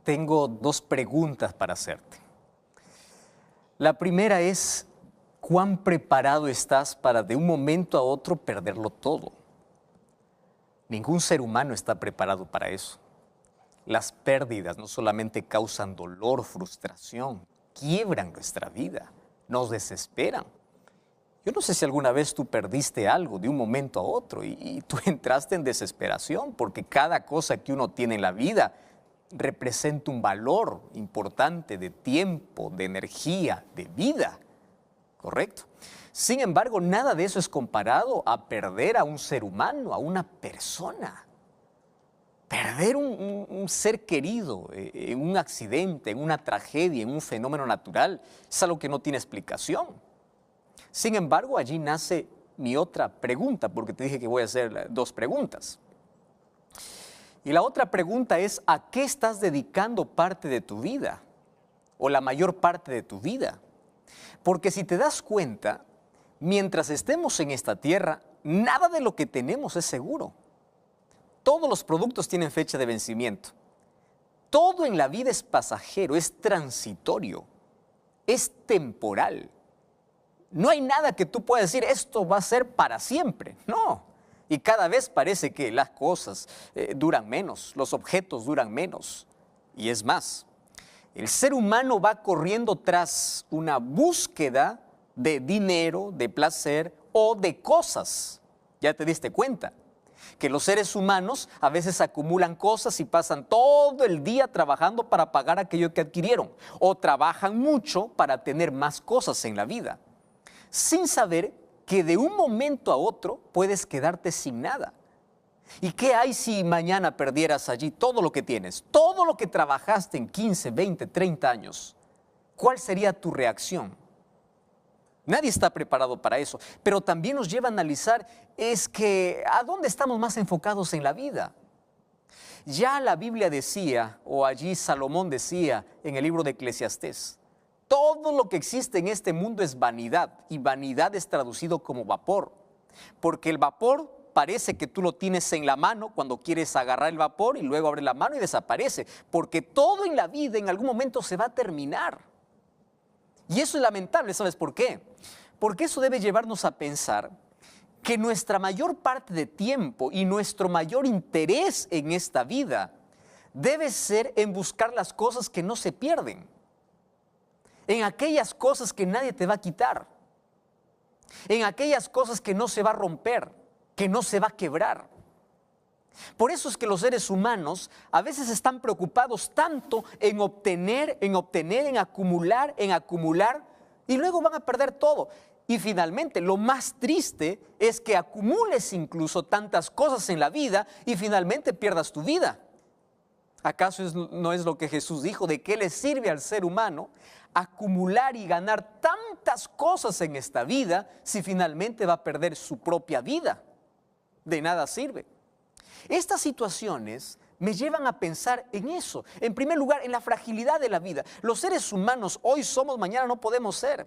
tengo dos preguntas para hacerte. La primera es, ¿cuán preparado estás para de un momento a otro perderlo todo? Ningún ser humano está preparado para eso. Las pérdidas no solamente causan dolor, frustración, quiebran nuestra vida, nos desesperan. Yo no sé si alguna vez tú perdiste algo de un momento a otro y tú entraste en desesperación porque cada cosa que uno tiene en la vida representa un valor importante de tiempo, de energía, de vida, ¿correcto? Sin embargo, nada de eso es comparado a perder a un ser humano, a una persona. Perder un ser querido en un accidente, en una tragedia, en un fenómeno natural, es algo que no tiene explicación. Sin embargo, allí nace mi otra pregunta, porque te dije que voy a hacer dos preguntas. Y la otra pregunta es, ¿a qué estás dedicando parte de tu vida? O la mayor parte de tu vida. Porque si te das cuenta, mientras estemos en esta tierra, nada de lo que tenemos es seguro. Todos los productos tienen fecha de vencimiento. Todo en la vida es pasajero, es transitorio, es temporal. No hay nada que tú puedas decir, esto va a ser para siempre. No. Y cada vez parece que las cosas duran menos, los objetos duran menos. Y es más, el ser humano va corriendo tras una búsqueda de dinero, de placer o de cosas. ¿Ya te diste cuenta? Que los seres humanos a veces acumulan cosas y pasan todo el día trabajando para pagar aquello que adquirieron. O trabajan mucho para tener más cosas en la vida, sin saber que de un momento a otro puedes quedarte sin nada. ¿Y qué hay si mañana perdieras allí todo lo que tienes? Todo lo que trabajaste en 15, 20, 30 años. ¿Cuál sería tu reacción? Nadie está preparado para eso, pero también nos lleva a analizar es que ¿a dónde estamos más enfocados en la vida? Ya la Biblia decía, o allí Salomón decía en el libro de Eclesiastés, todo lo que existe en este mundo es vanidad, y vanidad es traducido como vapor, porque el vapor parece que tú lo tienes en la mano cuando quieres agarrar el vapor y luego abre la mano y desaparece, porque todo en la vida en algún momento se va a terminar. Y eso es lamentable, ¿sabes por qué? Porque eso debe llevarnos a pensar que nuestra mayor parte de tiempo y nuestro mayor interés en esta vida debe ser en buscar las cosas que no se pierden, en aquellas cosas que nadie te va a quitar, en aquellas cosas que no se va a romper, que no se va a quebrar. Por eso es que los seres humanos a veces están preocupados tanto en obtener, en acumular, y luego van a perder todo. Y finalmente, lo más triste es que acumules incluso tantas cosas en la vida y finalmente pierdas tu vida. ¿Acaso no es lo que Jesús dijo? ¿De qué le sirve al ser humano acumular y ganar tantas cosas en esta vida si finalmente va a perder su propia vida? De nada sirve. Estas situaciones me llevan a pensar en eso. En primer lugar, en la fragilidad de la vida. Los seres humanos hoy somos, mañana no podemos ser.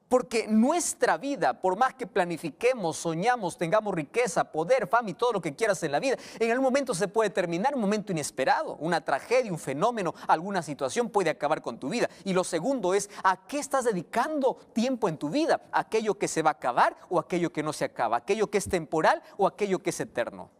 Porque nuestra vida, por más que planifiquemos, soñamos, tengamos riqueza, poder, fama y todo lo que quieras en la vida, en algún momento se puede terminar, un momento inesperado, una tragedia, un fenómeno, alguna situación puede acabar con tu vida. Y lo segundo es, ¿a qué estás dedicando tiempo en tu vida? ¿Aquello que se va a acabar o aquello que no se acaba? ¿Aquello que es temporal o aquello que es eterno?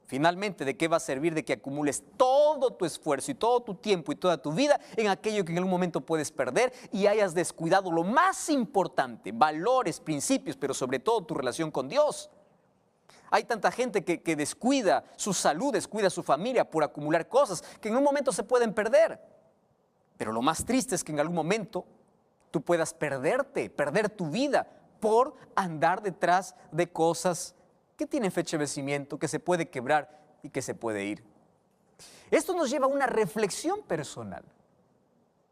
Finalmente, ¿de qué va a servir de que acumules todo tu esfuerzo y todo tu tiempo y toda tu vida en aquello que en algún momento puedes perder y hayas descuidado lo más importante, valores, principios, pero sobre todo tu relación con Dios? Hay tanta gente que descuida su salud, descuida su familia por acumular cosas que en un momento se pueden perder. Pero lo más triste es que en algún momento tú puedas perderte, perder tu vida por andar detrás de cosas que tienen fecha de vencimiento, que se puede quebrar y que se puede ir. Esto nos lleva a una reflexión personal.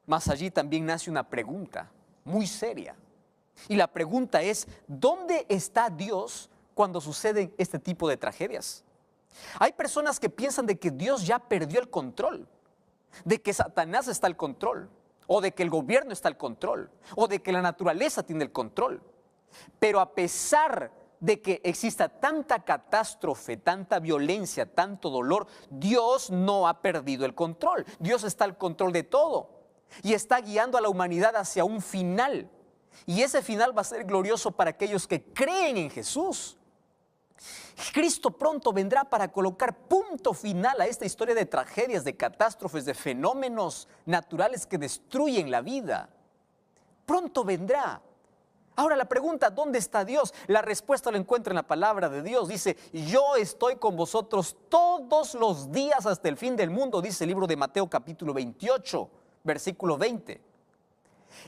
Mas allí también nace una pregunta muy seria. Y la pregunta es, ¿dónde está Dios cuando suceden este tipo de tragedias? Hay personas que piensan de que Dios ya perdió el control, de que Satanás está al control, o de que el gobierno está al control, o de que la naturaleza tiene el control. Pero a pesar de que exista tanta catástrofe, tanta violencia, tanto dolor, Dios no ha perdido el control. Dios está al control de todo y está guiando a la humanidad hacia un final. Y ese final va a ser glorioso para aquellos que creen en Jesús. Cristo pronto vendrá para colocar punto final a esta historia de tragedias, de catástrofes, de fenómenos naturales que destruyen la vida. Pronto vendrá. Ahora la pregunta, ¿dónde está Dios? La respuesta la encuentra en la palabra de Dios. Dice, yo estoy con vosotros todos los días hasta el fin del mundo, dice el libro de Mateo capítulo 28, versículo 20.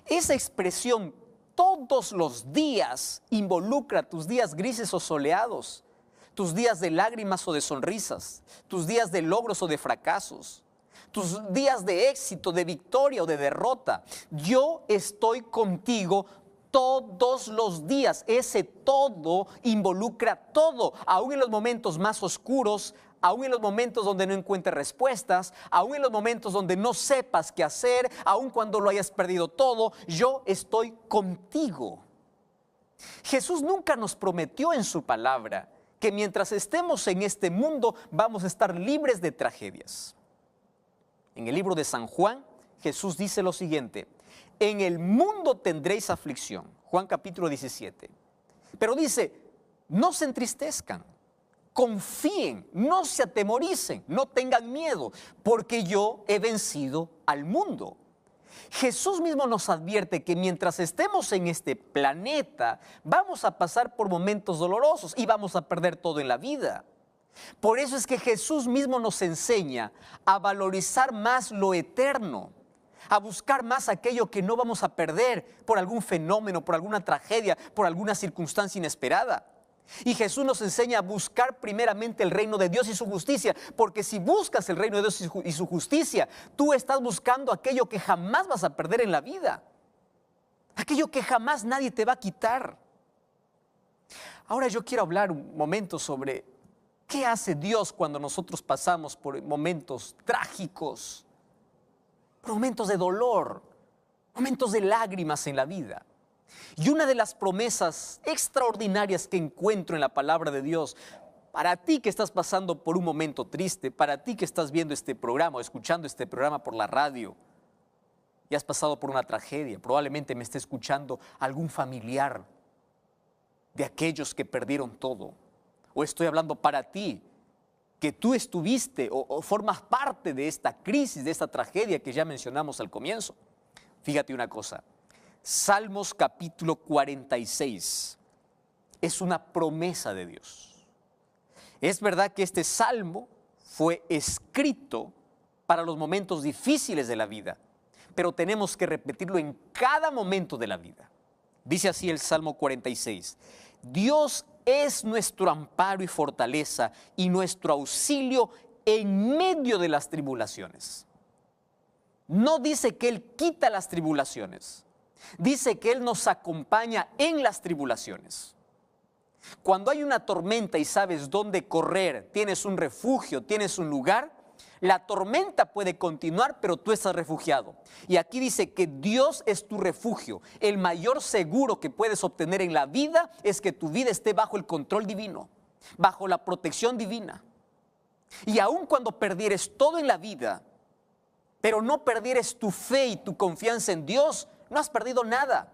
Esa expresión, todos los días, involucra tus días grises o soleados, tus días de lágrimas o de sonrisas, tus días de logros o de fracasos, tus días de éxito, de victoria o de derrota. Yo estoy contigo todos los días. Ese todo involucra todo, aún en los momentos más oscuros, aún en los momentos donde no encuentres respuestas, aún en los momentos donde no sepas qué hacer, aún cuando lo hayas perdido todo, yo estoy contigo. Jesús nunca nos prometió en su palabra que mientras estemos en este mundo vamos a estar libres de tragedias. En el libro de San Juan, Jesús dice lo siguiente: en el mundo tendréis aflicción. Juan capítulo 17. Pero dice, no se entristezcan, confíen, no se atemoricen, no tengan miedo, porque yo he vencido al mundo. Jesús mismo nos advierte que mientras estemos en este planeta, vamos a pasar por momentos dolorosos y vamos a perder todo en la vida. Por eso es que Jesús mismo nos enseña a valorizar más lo eterno, a buscar más aquello que no vamos a perder por algún fenómeno, por alguna tragedia, por alguna circunstancia inesperada. Y Jesús nos enseña a buscar primeramente el reino de Dios y su justicia, porque si buscas el reino de Dios y su justicia, tú estás buscando aquello que jamás vas a perder en la vida, aquello que jamás nadie te va a quitar. Ahora yo quiero hablar un momento sobre qué hace Dios cuando nosotros pasamos por momentos trágicos, por momentos de dolor, momentos de lágrimas en la vida. Y una de las promesas extraordinarias que encuentro en la palabra de Dios, para ti que estás pasando por un momento triste, para ti que estás viendo este programa o escuchando este programa por la radio y has pasado por una tragedia, probablemente me esté escuchando algún familiar de aquellos que perdieron todo. O estoy hablando para ti, que tú estuviste o formas parte de esta crisis, de esta tragedia que ya mencionamos al comienzo. Fíjate una cosa. Salmos capítulo 46 es una promesa de Dios. Es verdad que este salmo fue escrito para los momentos difíciles de la vida, pero tenemos que repetirlo en cada momento de la vida. Dice así el Salmo 46: Dios es nuestro amparo y fortaleza y nuestro auxilio en medio de las tribulaciones. No dice que Él quita las tribulaciones. Dice que Él nos acompaña en las tribulaciones. Cuando hay una tormenta y sabes dónde correr, tienes un refugio, tienes un lugar, la tormenta puede continuar, pero tú estás refugiado. Y aquí dice que Dios es tu refugio. El mayor seguro que puedes obtener en la vida es que tu vida esté bajo el control divino, bajo la protección divina. Y aun cuando perdieres todo en la vida, pero no perdieres tu fe y tu confianza en Dios, no has perdido nada.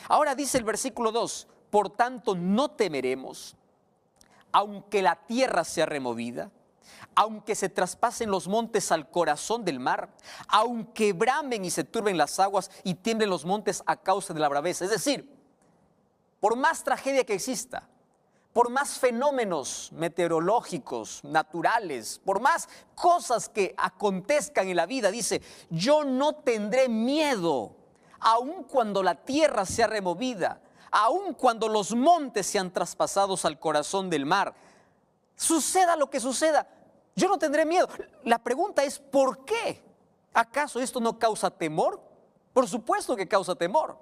Ahora dice el versículo 2, por tanto no temeremos, aunque la tierra sea removida, aunque se traspasen los montes al corazón del mar, aunque bramen y se turben las aguas y tiemblen los montes a causa de la braveza. Es decir, por más tragedia que exista, por más fenómenos meteorológicos, naturales, por más cosas que acontezcan en la vida, dice, yo no tendré miedo, aun cuando la tierra sea removida, aun cuando los montes sean traspasados al corazón del mar. Suceda lo que suceda, yo no tendré miedo. La pregunta es, ¿por qué? ¿Acaso esto no causa temor? Por supuesto que causa temor.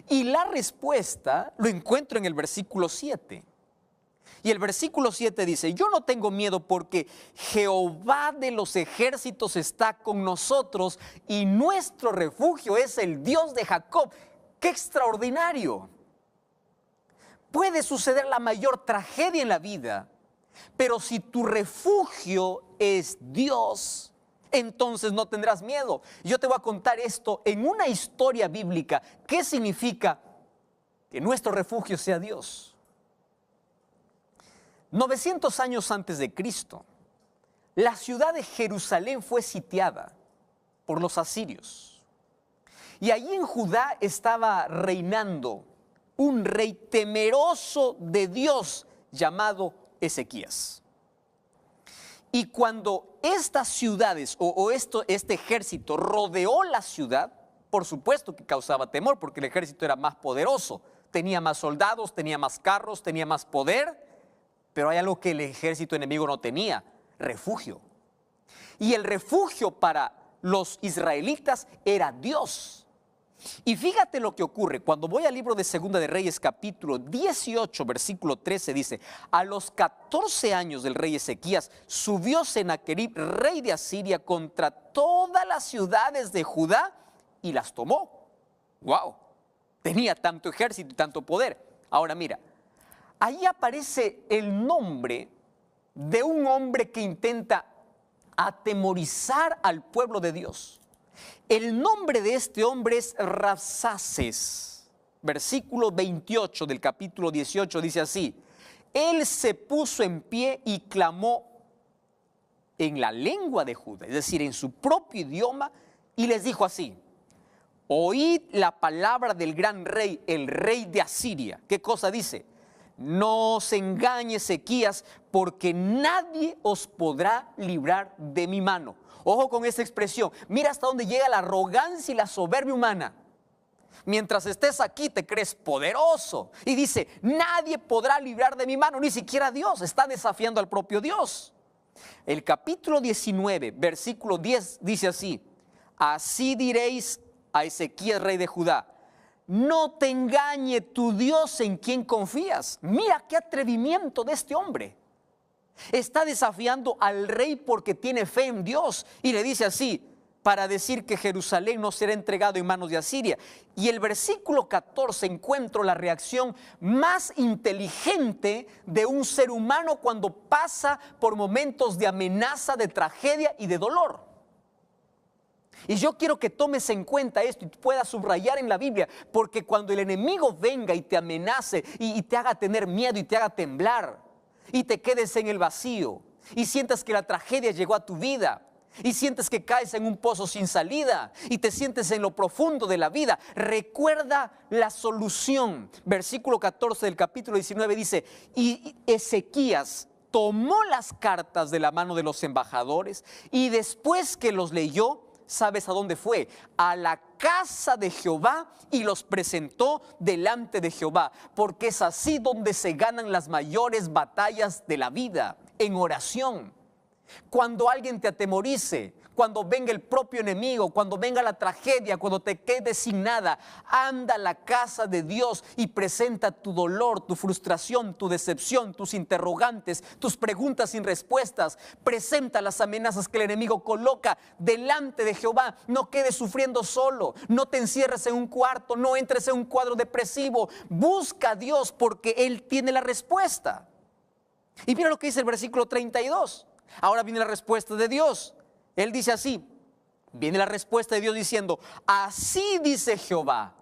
Y la respuesta lo encuentro en el versículo 7. Y el versículo 7 dice, yo no tengo miedo porque Jehová de los ejércitos está con nosotros y nuestro refugio es el Dios de Jacob. ¡Qué extraordinario! Puede suceder la mayor tragedia en la vida, pero si tu refugio es Dios, entonces no tendrás miedo. Yo te voy a contar esto en una historia bíblica. ¿Qué significa que nuestro refugio sea Dios? 900 años antes de Cristo, la ciudad de Jerusalén fue sitiada por los asirios. Y allí en Judá estaba reinando un rey temeroso de Dios llamado Ezequías. Y cuando estas ciudades este ejército rodeó la ciudad, por supuesto que causaba temor, porque el ejército era más poderoso, tenía más soldados, tenía más carros, tenía más poder, pero hay algo que el ejército enemigo no tenía: refugio. Y el refugio para los israelitas era Dios. Y fíjate lo que ocurre. Cuando voy al libro de Segunda de Reyes, capítulo 18, versículo 13, dice: a los 14 años del rey Ezequías, subió Sennacherib, rey de Asiria, contra todas las ciudades de Judá y las tomó. ¡Wow! Tenía tanto ejército y tanto poder. Ahora mira, ahí aparece el nombre de un hombre que intenta atemorizar al pueblo de Dios. El nombre de este hombre es Rabsaces. Versículo 28 del capítulo 18 dice así: él se puso en pie y clamó en la lengua de Judá, es decir, en su propio idioma, y les dijo así: oíd la palabra del gran rey, el rey de Asiria. ¿Qué cosa dice? No os engañe Ezequías, porque nadie os podrá librar de mi mano. Ojo con esta expresión. Mira hasta dónde llega la arrogancia y la soberbia humana. Mientras estés aquí te crees poderoso. Y dice: nadie podrá librar de mi mano, ni siquiera Dios. Está desafiando al propio Dios. El capítulo 19, versículo 10 dice así: así diréis a Ezequías, rey de Judá: no te engañe tu Dios en quien confías. Mira qué atrevimiento de este hombre. Está desafiando al rey porque tiene fe en Dios y le dice así, para decir que Jerusalén no será entregado en manos de Asiria. Y el versículo 14 encuentro la reacción más inteligente de un ser humano cuando pasa por momentos de amenaza, de tragedia y de dolor. Y yo quiero que tomes en cuenta esto y puedas subrayar en la Biblia, porque cuando el enemigo venga y te amenace y te haga tener miedo y te haga temblar, y te quedes en el vacío, y sientas que la tragedia llegó a tu vida, y sientes que caes en un pozo sin salida, y te sientes en lo profundo de la vida, recuerda la solución. Versículo 14 del capítulo 19 dice: y Ezequías tomó las cartas de la mano de los embajadores, y después que los leyó, ¿sabes a dónde fue? A la casa de Jehová, y los presentó delante de Jehová, porque es así donde se ganan las mayores batallas de la vida, en oración. Cuando alguien te atemorice, cuando venga el propio enemigo, cuando venga la tragedia, cuando te quedes sin nada, anda a la casa de Dios y presenta tu dolor, tu frustración, tu decepción, tus interrogantes, tus preguntas sin respuestas. Presenta las amenazas que el enemigo coloca delante de Jehová. No quedes sufriendo solo, no te encierres en un cuarto, no entres en un cuadro depresivo. Busca a Dios porque Él tiene la respuesta. Y mira lo que dice el versículo 32. Ahora viene la respuesta de Dios. Él dice así, viene la respuesta de Dios diciendo: así dice Jehová,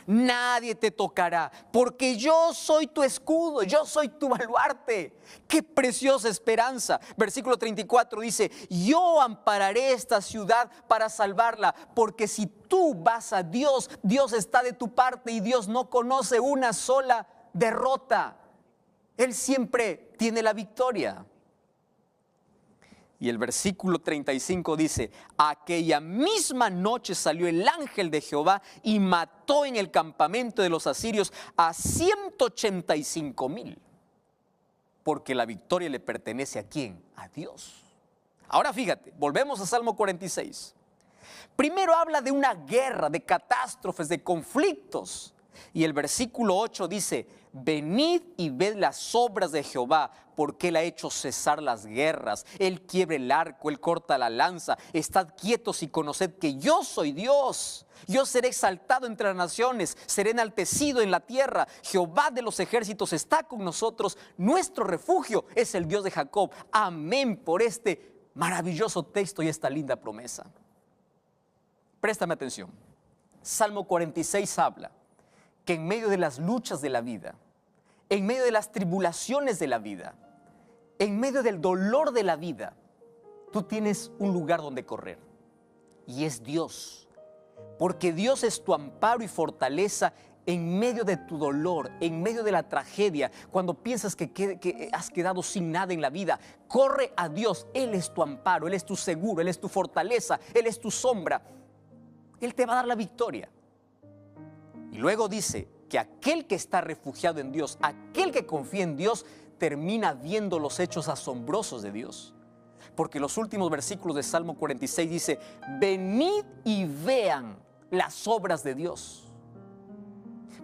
nadie te tocará, porque yo soy tu escudo, yo soy tu baluarte. Qué preciosa esperanza. Versículo 34 dice: yo ampararé esta ciudad para salvarla, porque si tú vas a Dios, Dios está de tu parte y Dios no conoce una sola derrota. Él siempre tiene la victoria. Y el versículo 35 dice: aquella misma noche salió el ángel de Jehová y mató en el campamento de los asirios a 185,000. Porque la victoria le pertenece ¿a quién? A Dios. Ahora fíjate, volvemos a Salmo 46. Primero habla de una guerra, de catástrofes, de conflictos. Y el versículo 8 dice, venid y ved las obras de Jehová, porque Él ha hecho cesar las guerras. Él quiebra el arco, Él corta la lanza. Estad quietos y conoced que yo soy Dios. Yo seré exaltado entre las naciones, seré enaltecido en la tierra. Jehová de los ejércitos está con nosotros. Nuestro refugio es el Dios de Jacob. Amén por este maravilloso texto y esta linda promesa. Préstame atención. Salmo 46 habla que en medio de las luchas de la vida, en medio de las tribulaciones de la vida, en medio del dolor de la vida, tú tienes un lugar donde correr. Y es Dios. Porque Dios es tu amparo y fortaleza en medio de tu dolor, en medio de la tragedia, cuando piensas que has quedado sin nada en la vida. Corre a Dios. Él es tu amparo, Él es tu seguro, Él es tu fortaleza, Él es tu sombra. Él te va a dar la victoria. Y luego dice que aquel que está refugiado en Dios, aquel que confía en Dios, termina viendo los hechos asombrosos de Dios. Porque los últimos versículos de Salmo 46 dice, venid y vean las obras de Dios.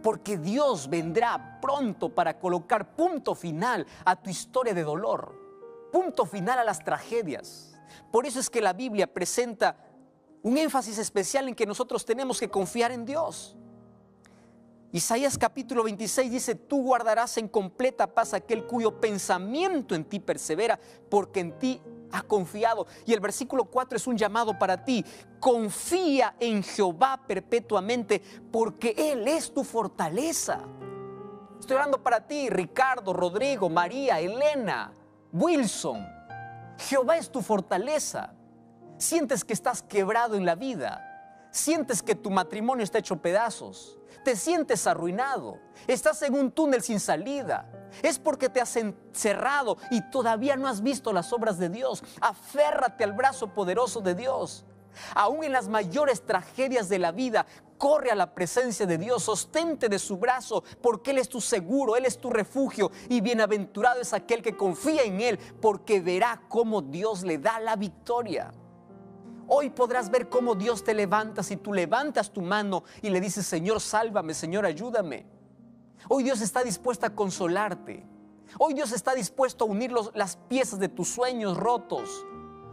Porque Dios vendrá pronto para colocar punto final a tu historia de dolor, punto final a las tragedias. Por eso es que la Biblia presenta un énfasis especial en que nosotros tenemos que confiar en Dios. Isaías capítulo 26 dice, tú guardarás en completa paz aquel cuyo pensamiento en ti persevera, porque en ti ha confiado. Y el versículo 4 es un llamado para ti. Confía en Jehová perpetuamente, porque Él es tu fortaleza. Estoy hablando para ti, Ricardo, Rodrigo, María, Elena, Wilson. Jehová es tu fortaleza. Sientes que estás quebrado en la vida. Sientes que tu matrimonio está hecho pedazos. Te sientes arruinado. Estás en un túnel sin salida. Es porque te has encerrado y todavía no has visto las obras de Dios. Aférrate al brazo poderoso de Dios. Aún en las mayores tragedias de la vida, corre a la presencia de Dios, sostente de su brazo, porque Él es tu seguro, Él es tu refugio, y bienaventurado es aquel que confía en Él, porque verá cómo Dios le da la victoria. Hoy podrás ver cómo Dios te levanta si tú levantas tu mano y le dices, Señor, sálvame, Señor, ayúdame. Hoy Dios está dispuesto a consolarte. Hoy Dios está dispuesto a unir las piezas de tus sueños rotos,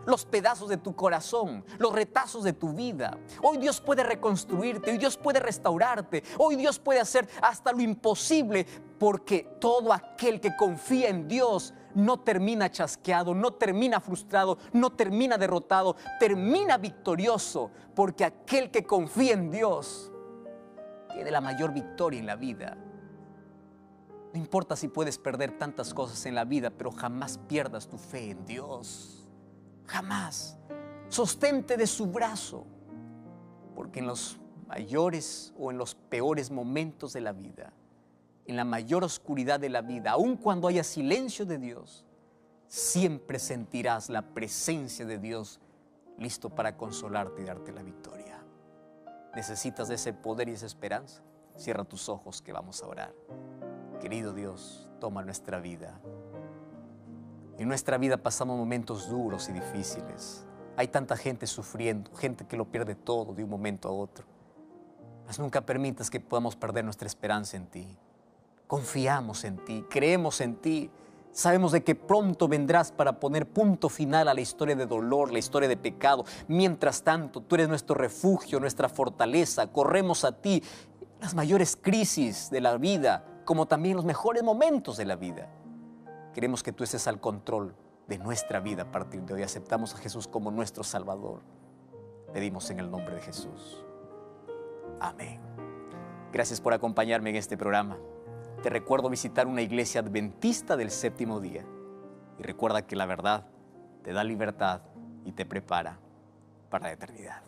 los pedazos de tu corazón, los retazos de tu vida. Hoy Dios puede reconstruirte, hoy Dios puede restaurarte, hoy Dios puede hacer hasta lo imposible, porque todo aquel que confía en Dios no termina chasqueado, no termina frustrado, no termina derrotado, termina victorioso, porque aquel que confía en Dios tiene la mayor victoria en la vida. No importa si puedes perder tantas cosas en la vida, pero jamás pierdas tu fe en Dios. Jamás. Sostente de su brazo, porque en los mayores o en los peores momentos de la vida, en la mayor oscuridad de la vida, aun cuando haya silencio de Dios, siempre sentirás la presencia de Dios listo para consolarte y darte la victoria. ¿Necesitas de ese poder y esa esperanza? Cierra tus ojos que vamos a orar. Querido Dios, toma nuestra vida. En nuestra vida pasamos momentos duros y difíciles. Hay tanta gente sufriendo, gente que lo pierde todo de un momento a otro. Mas nunca permitas que podamos perder nuestra esperanza en ti. Confiamos en ti, creemos en ti. Sabemos de que pronto vendrás para poner punto final a la historia de dolor, la historia de pecado. Mientras tanto, tú eres nuestro refugio, nuestra fortaleza. Corremos a ti en las mayores crisis de la vida, como también en los mejores momentos de la vida. Queremos que tú estés al control de nuestra vida a partir de hoy. Aceptamos a Jesús como nuestro Salvador. Pedimos en el nombre de Jesús. Amén. Gracias por acompañarme en este programa. Te recuerdo visitar una iglesia adventista del séptimo día. Y recuerda que la verdad te da libertad y te prepara para la eternidad.